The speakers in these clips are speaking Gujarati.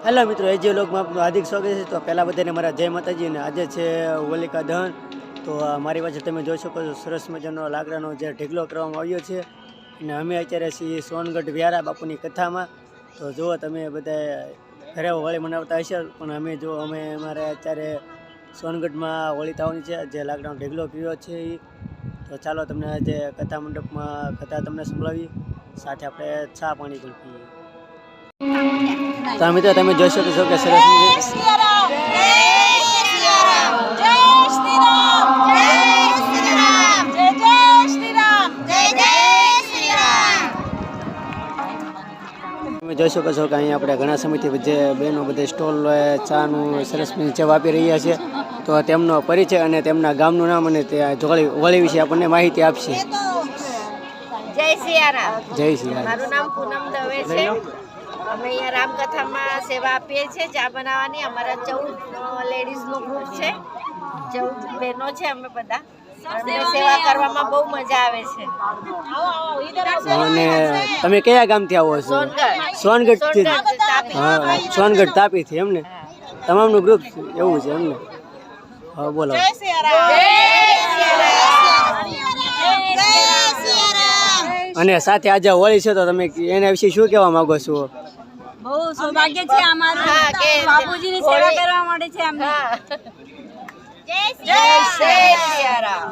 હેલો મિત્રો, એજી વ્લોગમાં આપનું હાર્દિક સ્વાગત છે। તો પહેલાં બધાને મારા જય માતાજી। અને આજે છે હોલિકા દહન। તો મારી પાસે તમે જોઈ શકો છો સરસ મજાનો લાકડાનો જે ઢીકલો કરવામાં આવ્યો છે। અને અમે અત્યારે છીએ સોનગઢ વ્યારા બાપુની કથામાં। તો જુઓ તમે બધા ઘરે હોળી મનાવતા હશે, પણ અમે અમારે અત્યારે સોનગઢમાં હોળી થવાની છે, જે લાકડાનો ઢીકલો કર્યો છે એ। તો ચાલો તમને આજે કથા મંડપમાં કથા તમને સંભળાવી, સાથે આપણે ચા પાણી પણ પીએ। તો મિત્રો તમે જોઈ શકો છો કે સરસ તમે જોઈ શકો છો કે અહીંયા આપણે ઘણા સમયથી જે બહેનો બધા સ્ટોલ ચાનું સરસ નીચે વાપી રહ્યા છે। તો તેમનો પરિચય અને તેમના ગામનું નામ અને ત્યાં હોળી વિશે આપણને માહિતી આપશે। જય સિયારામ। જય સિયારામ। મારું નામ પૂનમ દવે છે। અમે અહીંયા રામકથામાં સેવા આપીએ છીએ, ચા બનાવવાની। અમારા 14 લેડીઝનું ગ્રુપ છે, 14 બહેનો છે અમે બધા। અમને સેવા કરવામાં બહુ મજા આવે છે। અને તમે કયા ગામથી આવો છો? સોનગઢથી। હા, સોનગઢ તાપીથી એમને તમામનું ગ્રુપ એવું છે એમને? હા બોલો। અને સાથે આજે હોળી છે, તો તમે એના વિશે શું કહેવા માંગો છો? બહુ સૌભાગ્ય છે અમારું કે બાપુજીની સેવા કરવા મળે છે અમને। જય સિયારામ।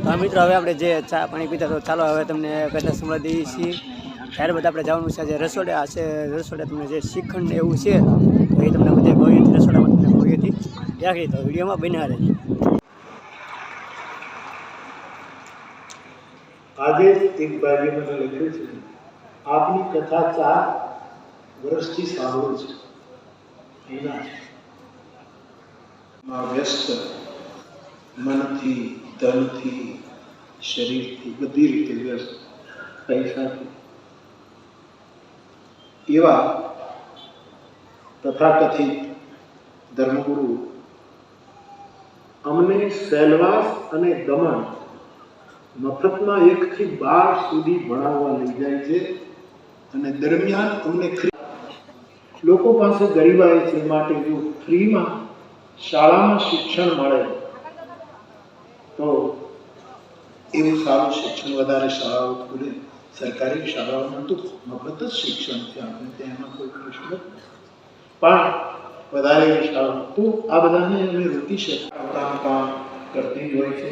તો મિત્રો હવે આપણે જે ચા પાણી પીતા, તો ચાલો હવે તમને કથા સંભળાવી દઈએ છીએ। ત્યારબાદ આપણે જવાનું છે જે રસોડા છે, રસોડા તમને જે શ્રીખંડ ને એવું છે, તો એ તમને બધે ભવ્યથી રસોડામાં તમને ભવ્યથી દેખાડી। તો વિડીયોમાં બન્યા રહેજો। આજે એક ભાઈએ મને લખ્યું છે, આપની કથા 4 વર્ષથી સાંભળું છું। એના વ્યસ્ત મનથી, ધનથી, શરીરથી, બધી રીતે વ્યસ્ત, પૈસાથી, એવા તથાકથિત ધર્મગુરુ અમને સેલવાસ અને દમણ મફતમાં 1 થી 12 સુધી ભણાવવા લઈ જાય છે। અને દરમિયાન અમને લોકો પાસે ગરીબાઈ છે, માટે જો ફ્રીમાં શાળામાં શિક્ષણ મળે તો એવું સારું શિક્ષણ, વધારે શાળાઓ ખુલે। સરકારી શાળાઓમાં તો મફત જ શિક્ષણ છે, આપણે ત્યાં એમાં કોઈ પ્રશ્ન નથી, પણ વધારે શાળાઓ તો આ બધાને અમે રોકી શકીએ। પોતાનું કામ કરતી હોય છે।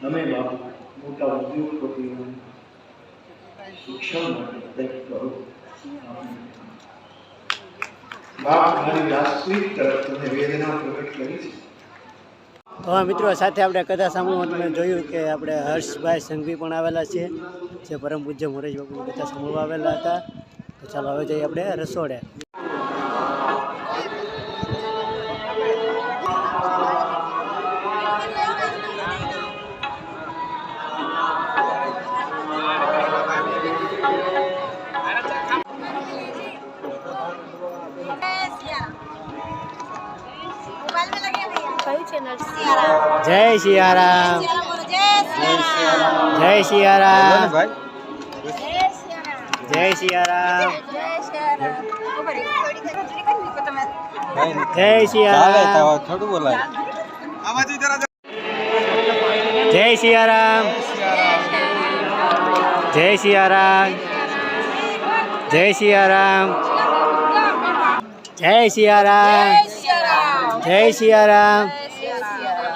અમે બાપુ મોટા ઉદ્યોગપતિઓ શિક્ષણ માટે કંઈક કરો। બાપ મારી વાસ્તવિક તરફ તમે વેદના પ્રગટ કરી છે। તો હા મિત્રો, સાથે આપણે કથા સાંભળવા તમે જોયું કે આપણે હર્ષભાઈ સંઘવી પણ આવેલા છે, જે પરમ પૂજ્ય મોરેશ બાપુની કથા સાંભળવા આવેલા હતા। તો ચાલો હવે જઈએ આપણે રસોડે। જય સિયારામ। જય સિયારામ। જય સિયારામ। જય સિયારામ। થોડું બોલાય। જય સિયારામ। જય સિયારામ। જય સિયારામ। જય સિયારામ। જય સિયારામ।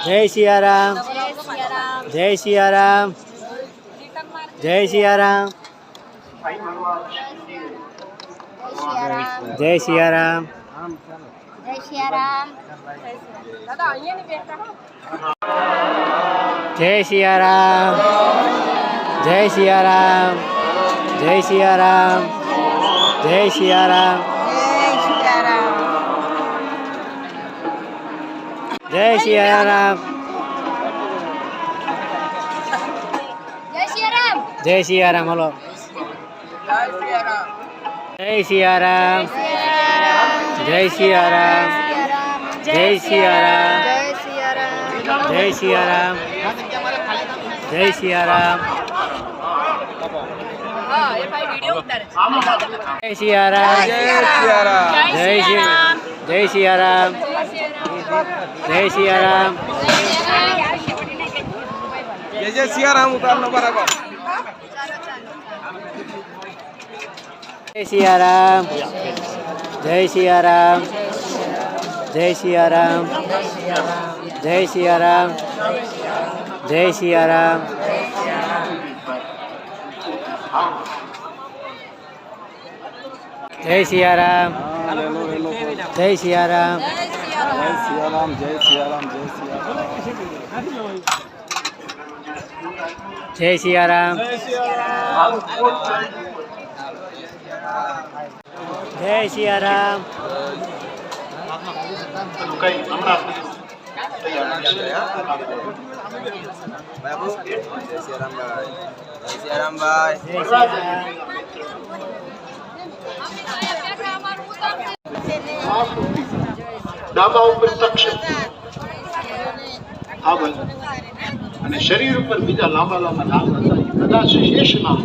જય સિયારામ। જય સિયારામ। જય સિયારામ। જય સિયારામ। જય સિયારામ। જય સિયારામ। જય સિયારામ। જય સિયારામ। જય સિયારામ। જય સિયારામ। જય સિયારામ। હલો, જય સિયારામ। જય સિયારામ। જય સિયારામ। જય સિયારામ। જય સિયારામ। જય સિયારામ, જય સિયારામ, જય સિયારામ, જય સિયારામ, जय सियाराम उतारना बराबर જય સિયારામ, જય સિયારામ, જય સિયારામ, જય સિયારામ, જય સિયારામ, જય સિયારામ, જય સિયારામ, जय सियाराम जय सियाराम जय सियाराम જય સિયારામ, જય સિયારામ, बाबू जय सियाराम भाई जय सियाराम भाई જય સિયારામ. ડાબા ઉપર તક્ષક આ બાજુ અને શરીર ઉપર બીજા લાંબા લાંબા નામ હતા એ બધા શેષ નામ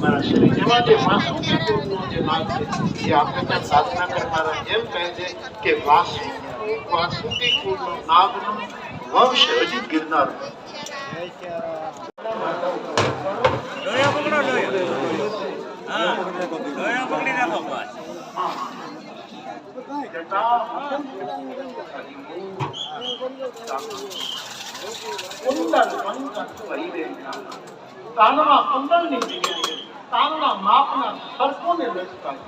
મારા શરીર જેમાં જે વાસુકીનો જે નામ છે એ આપણે ત્યાં સાધના કરનારા એમ કહે છે કે વાસુકી કુળનો નાગનો વંશ હજી ગિરનાર તાનના કંદલની જગ્યાએ તાનના માપના સરકોને લટકાવે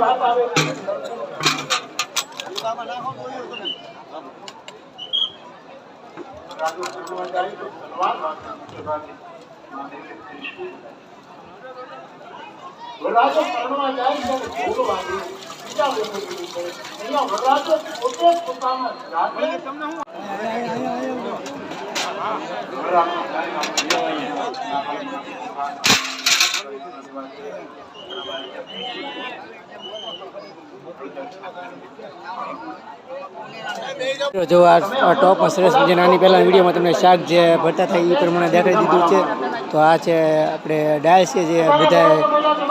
વાત આવે વરરાજો પરણવા જાય ત્યારે ભોગ વાગે બીજા લોકો ભેગું કરે અહીંયા વરરાજો પોતે જ પોતાના રાતે જો આ ટોપમાં સરસ મજાના આની પહેલાં વિડીયોમાં તમને શાક જે ભરતા થાય એ પ્રમાણે દેખાડી દીધું છે. તો આ છે આપણે ડાળ છે જે બધા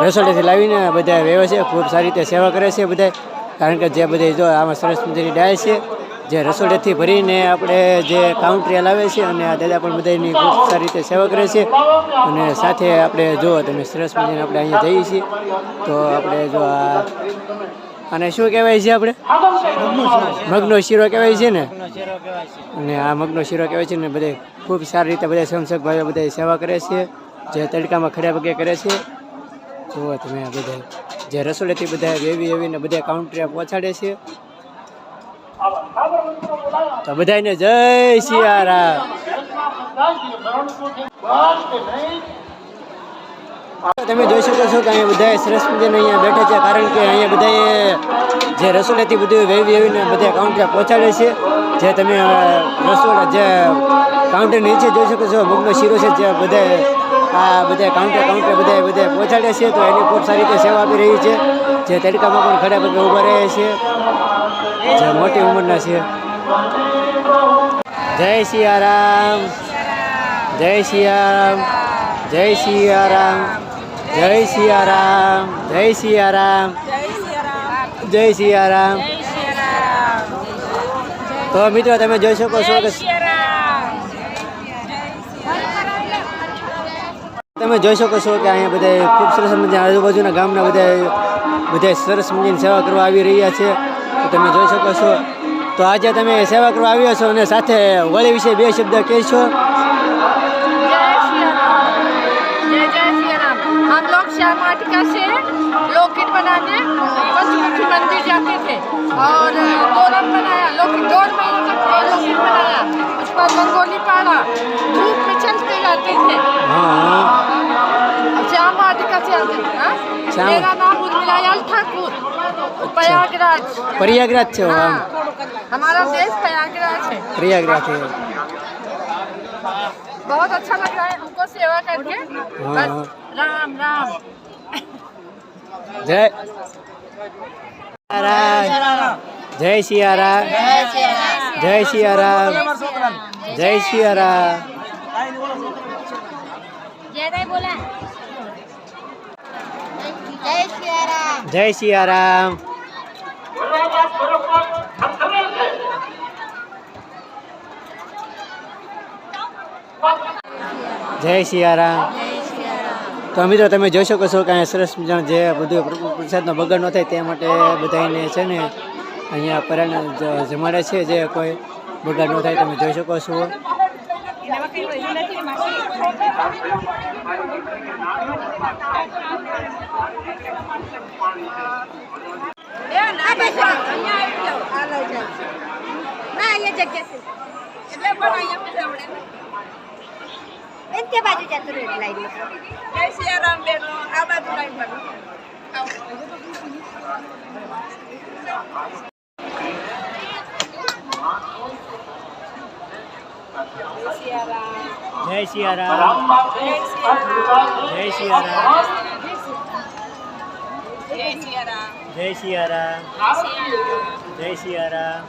રસોડેથી લાવીને બધા વેવે છે, ખૂબ સારી રીતે સેવા કરે છે બધા. કારણ કે જે બધા જો આમાં સરસ મજાની ડાળ છે જે રસોડેથી ભરીને આપણે જે કાઉન્ટરે લાવે છે અને આ દાદા પણ બધાની ખૂબ સારી રીતે સેવા કરે છે. અને સાથે આપણે જો તમે સરસ મજાને આપણે અહીંયા જઈએ છીએ તો આપણે જો આ અને શું કહેવાય છે આપણે મગનો શીરો કહેવાય છે ને, અને આ મગનો શીરો કહેવાય છે ને બધે ખૂબ સારી રીતે બધા સ્વયંસેવક ભાઈઓ બધા સેવા કરે છે જે તડકામાં ખડ્યા પગે કરે છે. જુઓ તમે આ બધા જે રસોડેથી બધા એવીને બધા કાઉન્ટરે પહોંચાડે છે. તો બધાને જય સિયારામ. તમે જોઈ શકો છો કે અહીંયા બધા સરસ મજાને અહીંયા બેઠા છે કારણ કે અહીંયા બધાએ જે રસોડાથી બધું વેવીને બધા કાઉન્ટરે પહોંચાડે છે. જે તમે રસોડા જે કાઉન્ટર નીચે જોઈ શકો છો મગનો શીરો છે જે બધા આ બધા કાઉન્ટર બધા પહોંચાડે છે. તો એની ખૂબ સારી રીતે સેવા આપી રહી છે જે તડકામાં પણ ખડા પગે ઊભા રહે છે જે મોટી ઉંમરના છે. જય સિયારામ, જય સિયારામ, જય સિયારામ, જય સિયારામ, જય સિયારામ, જય સિયારામ. તો મિત્રો તમે જોઈ શકો છો કે તમે જોઈ શકો છો કે અહીંયા બધા ખૂબ સરસ મજા આજુબાજુના ગામના બધા સરસ મજાની સેવા કરવા આવી રહ્યા છે. તો તમે જોઈ શકો છો. તો આજે તમે સેવા કરવા આવ્યા છો અને સાથે હોળી વિશે બે શબ્દ કહેશો. हम लोग श्याम वाटिका से लोकेट बनाने पशुपति मंदिर जाते थे और तोरण बनाया, लोकेट 2 महीने तक लोकेट बनाया. उसके बाद रंगोली पाड़ा, धूप में चलते जाते थे. श्याम वाटिका से आते थे. मेरा नाम उर्मिलायाल ठाकुर, प्रयागराज. प्रयागराज છે. हमारा देश प्रयागराज है. प्रयागराज है. बहुत अच्छा लग रहा है हमको सेवा करके. बस राम राम. જય જય સિયારામ જય સિયારામ જય સિયારામ જય સિયારામ જય સિયારામ. તો મિત્રો તમે જોઈ શકો છો કે અહીંયા સરસ મજાનો જે બધું પ્રસાદનો બગાડ ન થાય તે માટે બધાને છે ને અહીંયા પરાને જમાડે છે, જે કોઈ બગાડ ન થાય તમે જોઈ શકો છો. બાજુ જતું રહ્યું લાઈન જય સિયારામ બેનો આ બાજુ લાઈન પર જય સિયારામ જય સિયારામ જય સિયારામ જય સિયારામ જય સિયારામ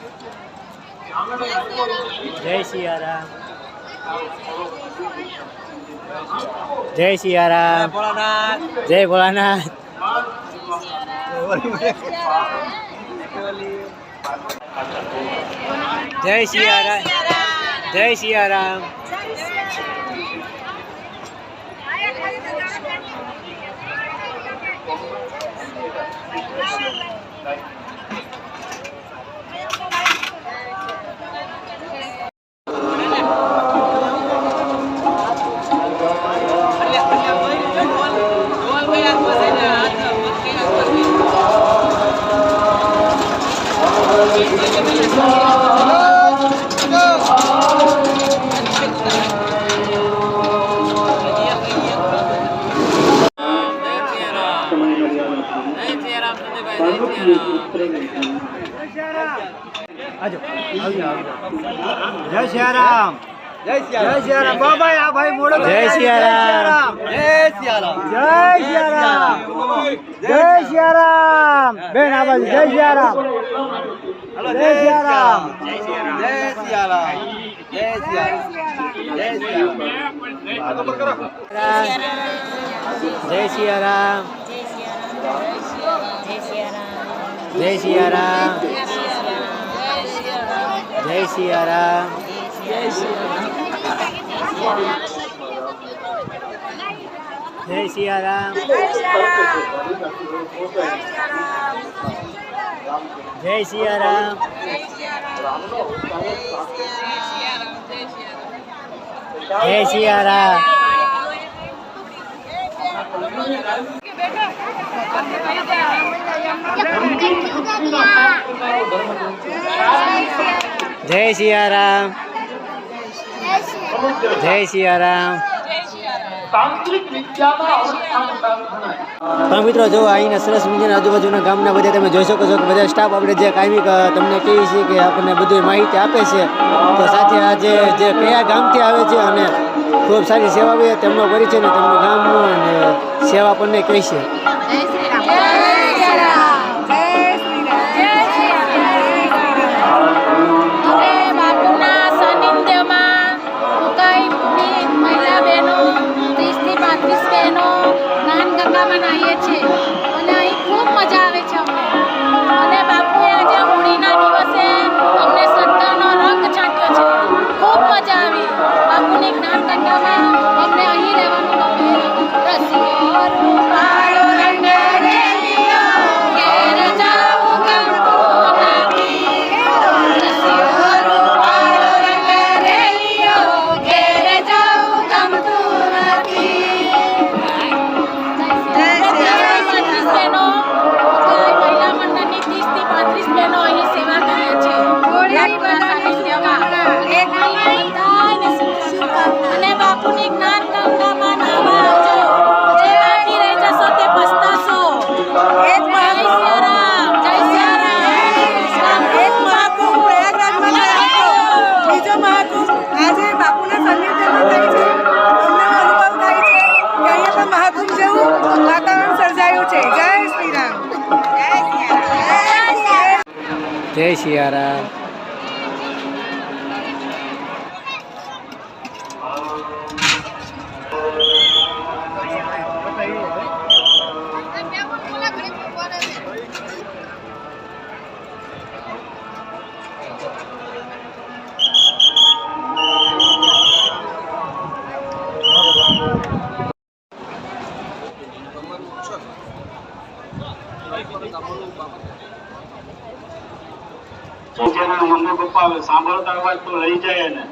જય સિયારામ જય સિયારામ જય ભોળાનાથ જય સિયારામ જય સિયારામ જય સિયારામ જય સિયારામ બાબા આ ભાઈ મોડો જય સિયારામ જય સિયારામ જય સિયારામ જય સિયારામ બેન આ બાજુ જય સિયારામ જય સિયારામ જય સિયારામ જય સિયારામ જય સિયારામ જય સિયારામ જય સિયારામ જય સિયારામ જય સિયારામ જય સિયારામ જય સિયારામ જય સિયારામ જય સિયારામ જય સિયારામ. પણ મિત્રો જો અહીંના સરસ મજાના આજુબાજુના ગામના બધા તમે જોઈ શકો છો કે બધા સ્ટાફ આપણે જે કાયમી તમને કહીએ છીએ કે આપણને બધી માહિતી આપે છે. તો સાથે આ જે કયા ગામથી આવે છે અને ખૂબ સારી સેવા આવે તેમનો પરિચય ને તેમનું ગામનો અને સેવા આપણને કહી છે. મનાવીએ છીએ અને અહીં ખૂબ મજા આવે છે અમને. અને બાપુએ આજે હોળીના દિવસે અમને શ્રદ્ધાનો રંગ છાંટ્યો છે. ખૂબ મજા આવી. બાપુની જ્ઞાન ગંગામાં અમને અહીં રહેવાનું ગમે. રસિયો રૂપાળો રંગ રેલિયો ઘેર જાવું ગમતું નથી. રસિયો રૂપાળો રંગ રેલિયો ઘેર જાવું ગમતું નથી. અને બાપુની જ્ઞાન ગંગામાં નાવા આવજો. જે બાકી રહી જશો તે પસ્તાશો. જય સિયારામ જય સિયારામ. એક મહાકુંભ પ્રયાગરાજમાં થયો. બીજો મહાકુંભ આજે બાપુના સાનિધ્યમાં થાય છે. અમને અનુભવ થાય છે કે અહીંયા પણ મહાકુંભ જેવું વાતાવરણ સર્જાયું છે. જય શ્રી જય સિયારામ. મમ્મી પપ્પા સાંભળતા અવાજ તો રહી જાય ને.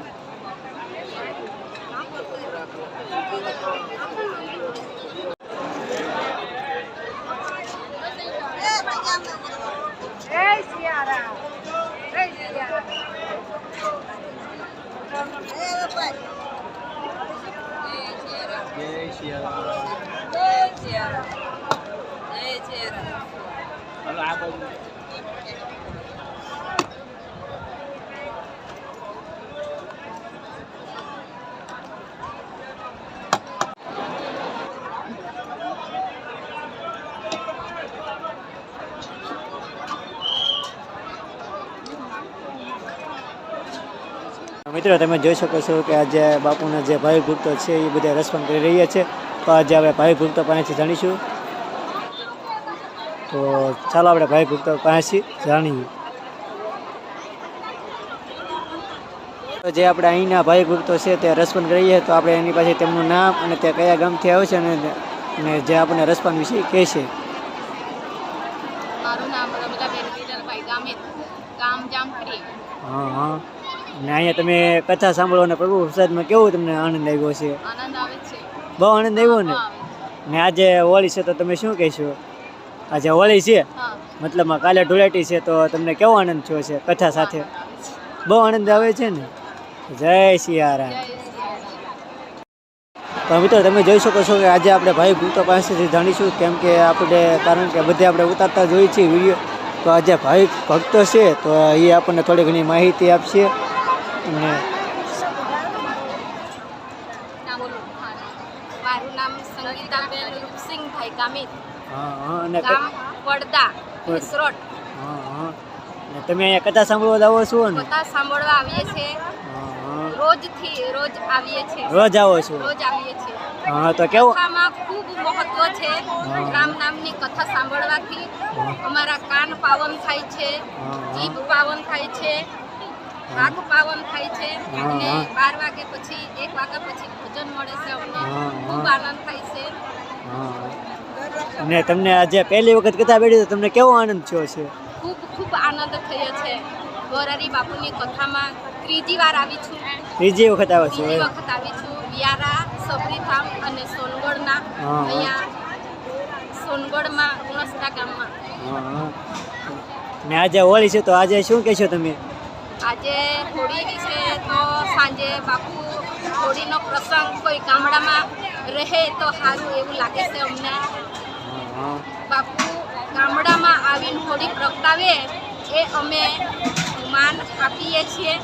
મિત્રો તમે જોઈ શકો છો કે આજે બાપુના જે ભાવિક ભક્તો છે એ બધા રસપાન કરી રહ્યા છે. તો આજે આપણે ભાવિક ભક્તો પાસેથી જાણીશું. તો ચાલો આપણે ભાવિક ભક્તો પાસેથી જાણીએ. તો જે આપણે અહીંના ભાવિક ભક્તો છે તે રસપાન કરીએ તો આપણે એની પાસે તેમનું નામ અને તે કયા ગામથી આવે છે અને જે આપણને રસપાન વિશે કહે છે. મારું નામ રમીલાબેન વિરલભાઈ ગામિત, ગામ જામખરી. હા હા. અને અહીંયા તમે કથા સાંભળો અને પ્રભુ પ્રસાદમાં કેવો તમને આનંદ આવ્યો છે? આનંદ આવે છે. બહુ આનંદ આવ્યો ને? ને આજે હોળી છે તો તમે શું કહેશો? આજે હોળી છે હા. મતલબમાં કાલે ધૂળેટી છે તો તમને કેવો આનંદ થયો છે કથા સાથે? બહુ આનંદ આવે છે ને? જય સિયારામ. તો મિત્રો તમે જોઈ શકો છો કે આજે આપણે ભાઈ ભક્તો પાસેથી જાણીશું, કેમ કે આપણે કારણ કે બધે આપણે ઉતારતા જોઈએ છીએ વિડીયો. તો આજે ભાઈ ભક્તો છે તો એ આપણને થોડી ઘણી માહિતી આપશે. અને મારું નામ સંગીતાબેન રૂપસિંહભાઈ ગામિત, હા હા. અને ગામ વડદા, વિસરોટ. હા હા. અને તમે અહીંયા કથા સાંભળવા આવો છો ને? કથા સાંભળવા આવીએ છીએ. હા હા. રોજ આવીએ છીએ. રોજ આવો છો? રોજ આવીએ છીએ. હા. તો કેવું? કથામાં ખૂબ મહત્વ છે. રામ નામની કથા સાંભળવાથી અમારા કાન પાવન થાય છે, જીભ પાવન થાય છે, આંખ પાવન થાય છે. અને 12 વાગે પછી 1 વાગ્યા પછી ભોજન મળે છે. અમને ખૂબ આનંદ થાય છે. અને તમને આજે પહેલી વખત કથા બેઠી તો તમને કેવો આનંદ થયો છે? ખૂબ આનંદ થયો છે. મોરારી બાપુની કથામાં ત્રીજી વાર આવી છું. ત્રીજી વખત આવે છે? ત્રીજી વખત આવી છું. વ્યારા, સબરીધામ અને સોનગઢના અહીંયા સોનગઢમાં ગુણસ્તા ગામમાં. ને આજે હોળી છે તો આજે શું કહેશો તમે? આજે હોળી વિશે તો સાંજે બાપુ હોળીનો પ્રસંગ કોઈ ગામડામાં રહે તો સારું એવું લાગે છે અમને. બાપુ ગામડામાં આવીને હોળી પ્રગટાવે એ અમે માન આપીએ છીએ.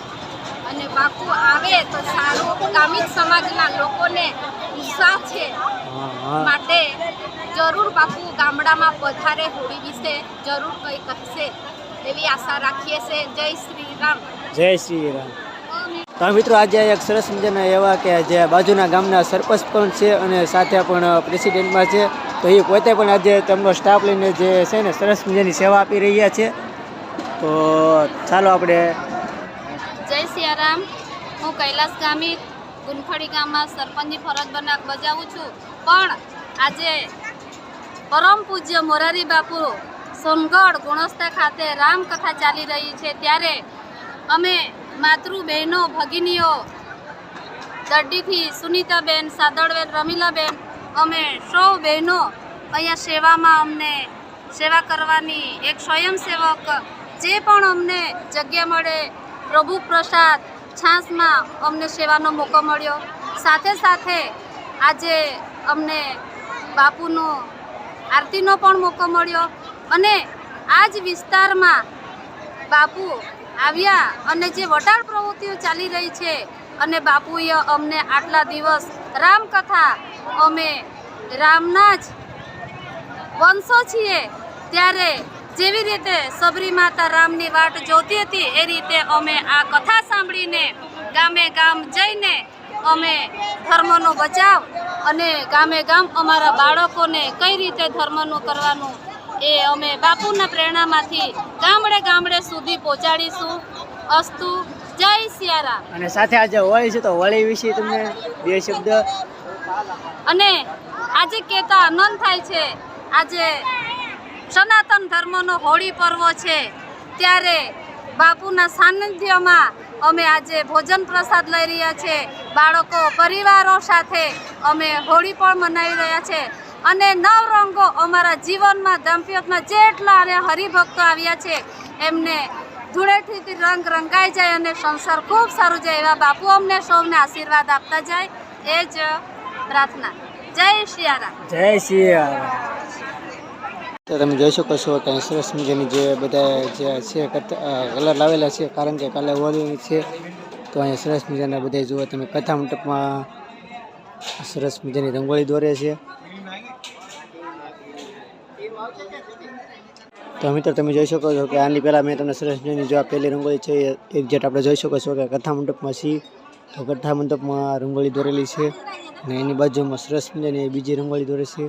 અને બાપુ આવે તો સારું ગામિત સમાજના લોકોને ઉત્સાહ છે. માટે જરૂર બાપુ ગામડામાં પધારે, હોળી વિશે જરૂર કંઈ કહેશે એવી આશા રાખીએ છીએ. જય શ્રી રામ. જય શ્રી રામ. તો મિત્રો આજે એક સરસ મજાના એવા કે જે બાજુના ગામના સરપંચ પણ છે અને સાથે પણ પ્રેસિડેન્ટમાં છે. તો એ પોતે પણ આજે તેમનો સ્ટાફ લઈને જે છે ને સરસ મજાની સેવા આપી રહ્યા છે. તો ચાલો આપણે. જય સિયારામ. હું કૈલાસ ગામિત ગુનખડી ગામમાં સરપંચની ફરજ બજાવું છું. પણ આજે પરમ પૂજ્ય મોરારી બાપુ સોનગઢ ગુણસ્તા ખાતે રામકથા ચાલી રહી છે, ત્યારે અમે માતૃ બહેનો ભગીનીઓ દરડીથી સુનીતાબેન, સાદળવેલ, રમીલાબેન, અમે સૌ બહેનો અહીંયા સેવામાં અમને સેવા કરવાની એક સ્વયંસેવક જે પણ અમને જગ્યા મળે પ્રભુ પ્રસાદ છાસમાં અમને સેવાનો મોકો મળ્યો. સાથે સાથે આજે અમને બાપુનો આરતીનો પણ મોકો મળ્યો. અને આ જ વિસ્તારમાં બાપુ આવ્યા અને જે વટાળ પ્રવૃત્તિઓ ચાલી રહી છે અને બાપુએ અમને આટલા દિવસ રામકથા, અમે રામના જ વંશો છીએ ત્યારે જેવી રીતે સબરી માતા રામની વાટ જોતી હતી એ રીતે અમે આ કથા સાંભળીને ગામે ગામ જઈને અમે ધર્મનો બચાવ અને ગામે ગામ અમારા બાળકોને કઈ રીતે ધર્મનું કરવાનું એ અમે બાપુના પ્રેરણામાંથી ગામડે ગામડે સુધી પહોંચાડીશું. અસ્તુ. જય સિયારામ. અને સાથે આજે હોળી છે તો હોળી વિશે તમને બે શબ્દ. અને આજે કહેતા આનંદ થાય છે, આજે સનાતન ધર્મનો હોળી પર્વ છે ત્યારે બાપુના સાનિધ્યમાં અમે આજે ભોજન પ્રસાદ લઈ રહ્યા છે. બાળકો પરિવારો સાથે અમે હોળી પણ મનાવી રહ્યા છે અને નવરંગો અમારા જીવનમાં દાંપત્યમાં જેટલા અને હરિભક્તો આવ્યા છે એમને ધૂળેટીથી રંગ રંગાઈ જાય અને સંસાર ખૂબ સારું જાય એવા બાપુ અમને સૌને આશીર્વાદ આપતા જાય એ જ પ્રાર્થના. જય સિયારામ. જય સિયારામ. તો તમે જોઈ શકો છો કે સરસ મજાની જે બધા જે છે કલર લાવેલા છે, કારણ કે કાલે હોળી છે તો અહીંયા સરસ મજાના બધા જુઓ તમે કથા મંડપમાં સરસ મજાની રંગોળી દોરે છે. તો મિત્રો તમે જોઈ શકો છો કે આની પહેલાં મેં તમને સરસ મજાની જો આ પહેલી રંગોળી છે એક્ઝેક્ટ આપણે જોઈ શકો છો કે કથા મંડપમાં છીએ તો કથા મંડપમાં રંગોળી દોરેલી છે અને એની બાજુમાં સરસ મજાની બીજી રંગોળી દોરે છે.